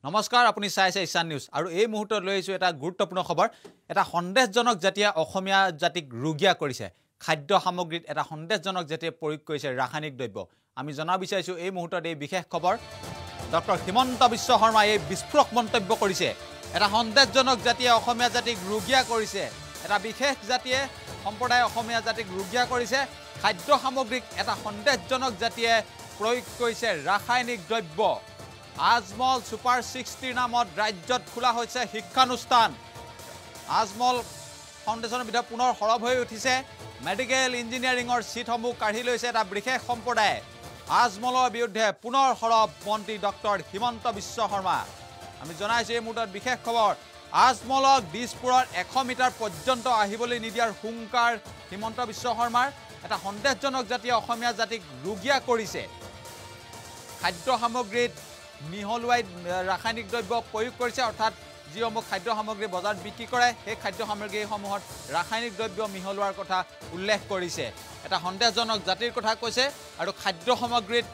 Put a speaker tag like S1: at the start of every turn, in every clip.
S1: নমস্কাৰ আপুনি চাইছে ঈশান নিউজ আৰু এই মুহূৰ্তত লৈ আহিছো এটা গুৰুত্বপূৰ্ণ খবৰ এটা সন্দেহজনক জাতীয় অসমীয়া জাতিক ৰুগীয়া কৰিছে খাদ্য সামগ্ৰীত এটা সন্দেহজনক জাতীয় প্ৰয়োগ কৰিছে ৰাসায়নিক দ্ৰব্য আমি জনা বিচাৰিছো এই মুহূৰ্তত এই বিশেষ খবৰ ডক্টৰ হিমন্ত বিশ্ব শৰ্মা এই বিস্ফোৰক মন্তব্য কৰিছে এটা সন্দেহজনক জাতীয় অসমীয়া জাতিক ৰুগীয়া কৰিছে এটা বিশেষ জাতীয় সম্প্ৰদায় অসমীয়া জাতিক ৰুগীয়া কৰিছে খাদ্য সামগ্ৰীত এটা সন্দেহজনক জাতীয় প্ৰয়োগ কৰিছে ৰাসায়নিক দ্ৰব্য আজমল সুপাৰ 60 নামত ৰাজ্যত খোলা হৈছে শিক্ষানুষ্ঠান আজমল ফাউণ্ডেশ্যনৰ বিধ পুনৰ সৰব হৈ উঠিছে মেডিকেল ইঞ্জিনিয়াৰিঙৰ সিটসমূহ কাঢ়ি লৈছে এটা বিশেষ সম্প্ৰদায় আজমলৰ বিৰুদ্ধে পুনৰ সৰব মন্ত্ৰী ডক্টৰ হিমন্ত বিশ্ব শৰ্মা আমি জনাইছো এই মুহূৰ্তত বিশেষ খবৰ আজমলক দিছপুৰৰ 100 মিটাৰ পৰ্যন্ত আহিবলৈ নিদিয়াৰ হুংকাৰ হিমন্ত বিশ্ব শৰ্মাৰ এটা সন্দেহজনক জাতীয় অসমীয়া জাতিক ৰুগীয়া কৰিছে খাদ্য সামগ্ৰীত মিহলোৱাই ৰাসায়নিক দ্ৰব্য প্ৰয়োগ কৰিছে অৰ্থাৎ যিসমূহ খাদ্য সামগ্ৰী বজাৰত বিক্ৰী কৰে সেই খাদ্য সামগ্ৰীসমূহত ৰাসায়নিক দ্ৰব্য মিহলোৱাৰ কথা উল্লেখ কৰিছে এটা সন্দেহজনক জাতিৰ কথা কৈছে আৰু খাদ্য সামগ্ৰীত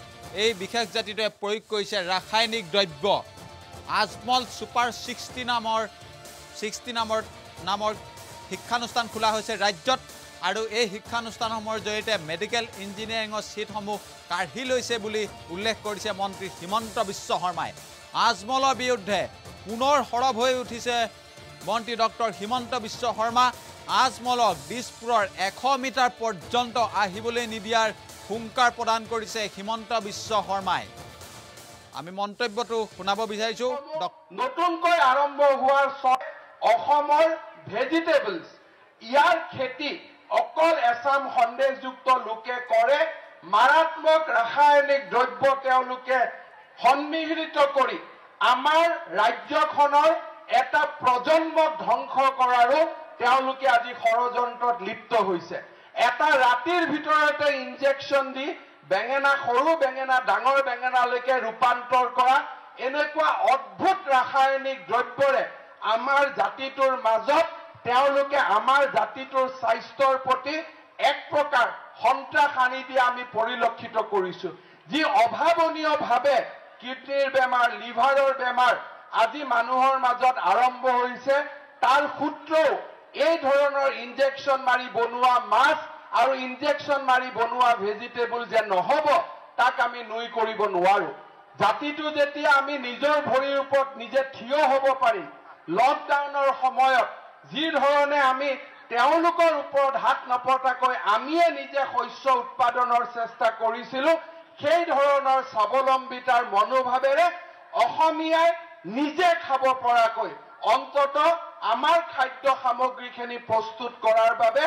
S1: এই বিশেষ জাতিটোৱে প্ৰয়োগ কৰিছে ৰাসায়নিক দ্ৰব্য আজমল সুপাৰ 60 নামৰ শিক্ষানুষ্ঠান খোলা হৈছে ৰাজ্যত আৰু এই শিক্ষানুষ্ঠানসমূহৰ জৰিয়তে মেডিকেল ইঞ্জিনিয়াৰিঙৰ সিটসমূহ কাঢ়ি লৈছে বুলি উল্লেখ কৰিছে মন্ত্ৰী হিমন্ত বিশ্ব শৰ্মাই আজমলৰ বিৰুদ্ধে পুনৰ সৰব হৈ উঠিছে মন্ত্ৰী ডক্টৰ হিমন্ত বিশ্ব শৰ্মা আজমলক দিছপুৰৰ 100 মিটাৰ পৰ্যন্ত আহিবলৈ নিদিয়াৰ হুংকাৰ প্ৰদান কৰিছে হিমন্ত বিশ্ব শৰ্মাই আমি মন্তব্যটো শুনাব বিচাৰিছো
S2: নতুনকৈ আৰম্ভ হোৱাৰ অসমৰ ভেজিটেবলছ ইয়াৰ খেতি অকল এছাম সন্দেহযুক্ত লোকে কৰে মাৰাত্মক ৰাসায়নিক দ্ৰব্য তেওঁলোকে সন্মিশ্ৰিত কৰি আমাৰ ৰাজ্যখনৰ এটা প্ৰজন্মক ধ্বংস কৰাৰো তেওঁলোকে আজি ষড়যন্ত্ৰত লিপ্ত হৈছে এটা ৰাতিৰ ভিতৰতে ইনজেকচন দি বেঙেনা সৰু বেঙেনা ডাঙৰ বেঙেনালৈকে ৰূপান্তৰ কৰা এনেকুৱা অদ্ভুত ৰাসায়নিক দ্ৰব্যৰে আমাৰ জাতিটোৰ মাজত তেওঁলোকে আমাৰ জাতিটোৰ স্বাস্থ্যৰ প্ৰতি এক প্ৰকাৰ সন্ত্ৰাস আনি দিয়া আমি পৰিলক্ষিত কৰিছো যি অভাৱনীয়ভাৱে কিডনিৰ বেমাৰ লিভাৰৰ বেমাৰ আজি মানুহৰ মাজত আৰম্ভ হৈছে তাৰ সূত্ৰও এই ধৰণৰ ইনজেকচন মাৰি বনোৱা মাছ আৰু ইনজেকচন মাৰি বনোৱা ভেজিটেবল যে নহব তাক আমি নুই কৰিব নোৱাৰো জাতিটো যেতিয়া আমি নিজৰ ভৰিৰ ওপৰত নিজে থিয় হ'ব পাৰিম লকডাউনৰ সময়ত যি ধৰণে আমি তেওঁলোকৰ ওপৰত হাত নপতাকৈ আমিয়ে নিজে শস্য উৎপাদনৰ চেষ্টা কৰিছিলো সেই ধৰণৰ স্বাৱলম্বিতাৰ মনোভাৱেৰে অসমীয়াই নিজে খাব পৰাকৈ অন্তত আমাৰ খাদ্য সামগ্ৰীখিনি প্ৰস্তুত কৰাৰ বাবে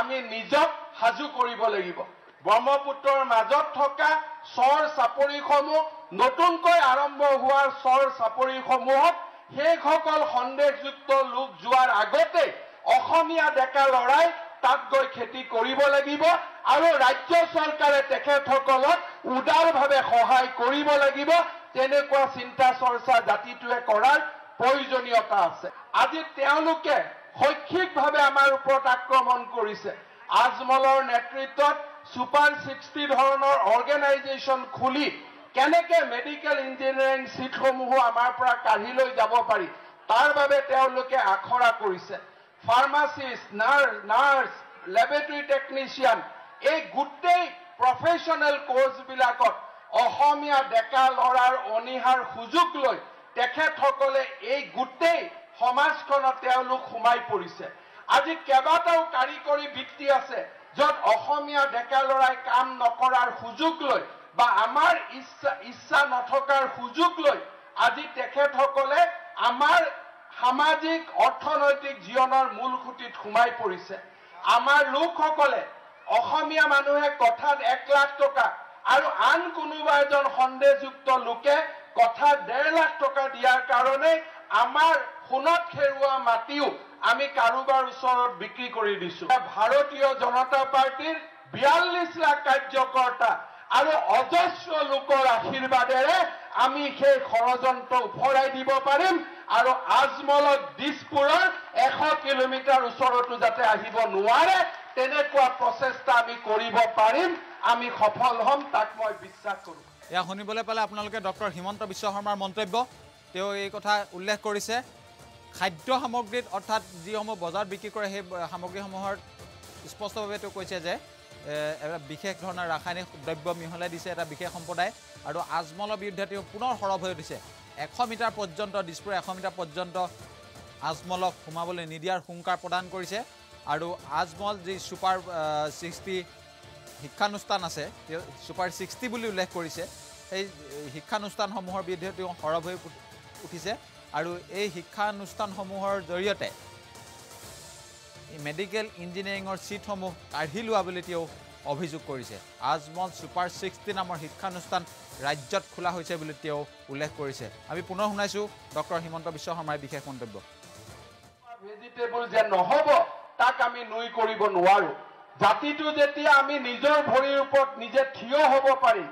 S2: আমি নিজক সাজু কৰিব লাগিব ব্ৰহ্মপুত্ৰৰ মাজত থকা চৰ চাপৰিসমূহ নতুনকৈ আৰম্ভ হোৱাৰ চৰ চাপৰিসমূহত সেইসকল সন্দেহযুক্ত লোক যোৱাৰ আগতে অসমীয়া ডেকা লৰাই তাত গৈ খেতি কৰিব লাগিব আৰু ৰাজ্য চৰকাৰে তেখেতসকলক উদাৰভাৱে সহায় কৰিব লাগিব তেনেকুৱা চিন্তা চৰ্চা জাতিটোৱে কৰাৰ প্ৰয়োজনীয়তা আছে আজি তেওঁলোকে শৈক্ষিকভাৱে আমাৰ ওপৰত আক্ৰমণ কৰিছে আজমলৰ নেতৃত্বত সুপাৰ 60 ধৰণৰ অৰ্গেনাইজেশ্যন খুলি কেনেকে মেডিকেল ইঞ্জিনিয়াৰিং সিটসমূহ আমাৰ পৰা কাঢ়ি লৈ যাব পাৰি তাৰ বাবে তেওঁলোকে আখৰা কৰিছে ফাৰ্মাচিষ্ট নাৰ্ছ লেবৰেটৰী টেকনিচিয়ান এই গোটেই প্ৰফেশ্যনেল কোৰ্ছবিলাকত অসমীয়া ডেকা লৰাৰ অনিহাৰ সুযোগ লৈ তেখেতসকলে এই গোটেই সমাজখনত তেওঁলোক সোমাই পৰিছে আজি কেইবাটাও কাৰিকৰী বৃত্তি আছে য'ত অসমীয়া ডেকা লৰাই কাম নকৰাৰ সুযোগ লৈ বা আমাৰ ইচ্ছা নথকাৰ সুযোগ লৈ আজি তেখেতসকলে আমাৰ সামাজিক অৰ্থনৈতিক জীৱনৰ মূল খুঁটিত সোমাই পৰিছে আমাৰ লোকসকলে অসমীয়া মানুহে কথাত 1 লাখ টকা আৰু আন কোনোবা এজন সন্দেহযুক্ত লোকে কথাত 1.5 লাখ টকা দিয়াৰ কাৰণে আমাৰ সোণত খেৰুৱা মাটিও আমি কাৰোবাৰ ওচৰত বিক্ৰী কৰি দিছো ভাৰতীয় জনতা পাৰ্টিৰ 42 লাখ কাৰ্যকৰ্তা আৰু অজস্ৰ লোকৰ আশীৰ্বাদেৰে আমি সেই ষড়যন্ত্ৰ উফৰাই দিব পাৰিম আৰু আজমলক দিছপুৰৰ 100 কিলোমিটাৰ ওচৰতো যাতে আহিব নোৱাৰে তেনেকুৱা প্ৰচেষ্টা আমি কৰিব পাৰিম আমি সফল হ'ম তাক মই বিশ্বাস কৰোঁ
S1: এয়া শুনিবলৈ পালে আপোনালোকে ডক্টৰ হিমন্ত বিশ্ব শৰ্মাৰ মন্তব্য তেওঁ এই কথা উল্লেখ কৰিছে খাদ্য সামগ্ৰীত অৰ্থাৎ যিসমূহ বজাৰত বিক্ৰী কৰে সেই সামগ্ৰীসমূহৰ স্পষ্টভাৱে তেওঁ কৈছে যে এটা বিশেষ ধৰণৰ ৰাসায়নিক দ্ৰব্য মিহলাই দিছে এটা বিশেষ সম্প্ৰদায় আৰু আজমলৰ বিৰুদ্ধে তেওঁ পুনৰ সৰব হৈ উঠিছে 100 মিটাৰ পৰ্যন্ত দিছপুৰ 100 মিটাৰ পৰ্যন্ত আজমলক সোমাবলৈ নিদিয়াৰ হুংকাৰ প্ৰদান কৰিছে আৰু আজমল যি ছুপাৰ 60 শিক্ষানুষ্ঠান আছে তেওঁ ছুপাৰ 60 বুলি উল্লেখ কৰিছে এই শিক্ষানুষ্ঠানসমূহৰ বিৰুদ্ধে তেওঁ সৰব হৈ উঠিছে আৰু এই শিক্ষানুষ্ঠানসমূহৰ জৰিয়তে মেডিকেল ইঞ্জিনিয়াৰিঙৰ চিটসমূহ কাঢ়ি লোৱা বুলি তেওঁ অভিযোগ কৰিছে আজমল ছুপাৰ 60 নামৰ শিক্ষানুষ্ঠান ৰাজ্যত খোলা হৈছে বুলি তেওঁ উল্লেখ কৰিছে আমি পুনৰ শুনাইছো ডক্টৰ হিমন্ত বিশ্ব শৰ্মাৰ বিশেষ মন্তব্য
S2: ভেজিটেবল যে নহব তাক আমি নুই কৰিব নোৱাৰো জাতিটো যেতিয়া আমি নিজৰ ভৰিৰ ওপৰত নিজে থিয় হ'ব পাৰিম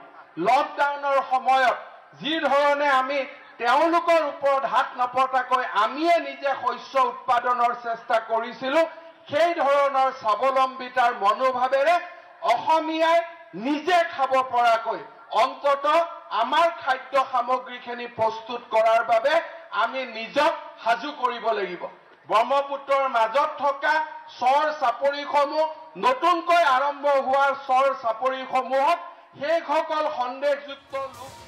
S2: লকডাউনৰ সময়ত যি ধৰণে আমি তেওঁলোকৰ ওপৰত হাত নপতাকৈ আমিয়ে নিজে শস্য উৎপাদনৰ চেষ্টা কৰিছিলো সেই ধৰণৰ স্বাৱলম্বিতাৰ মনোভাৱেৰে অসমীয়াই নিজে খাব পৰাকৈ অন্তত আমাৰ খাদ্য সামগ্ৰীখিনি প্ৰস্তুত কৰাৰ বাবে আমি নিজক সাজু কৰিব লাগিব ব্ৰহ্মপুত্ৰৰ মাজত থকা চৰ চাপৰিসমূহ নতুনকৈ আৰম্ভ হোৱাৰ চৰ চাপৰিসমূহত সেইসকল সন্দেহযুক্ত লোক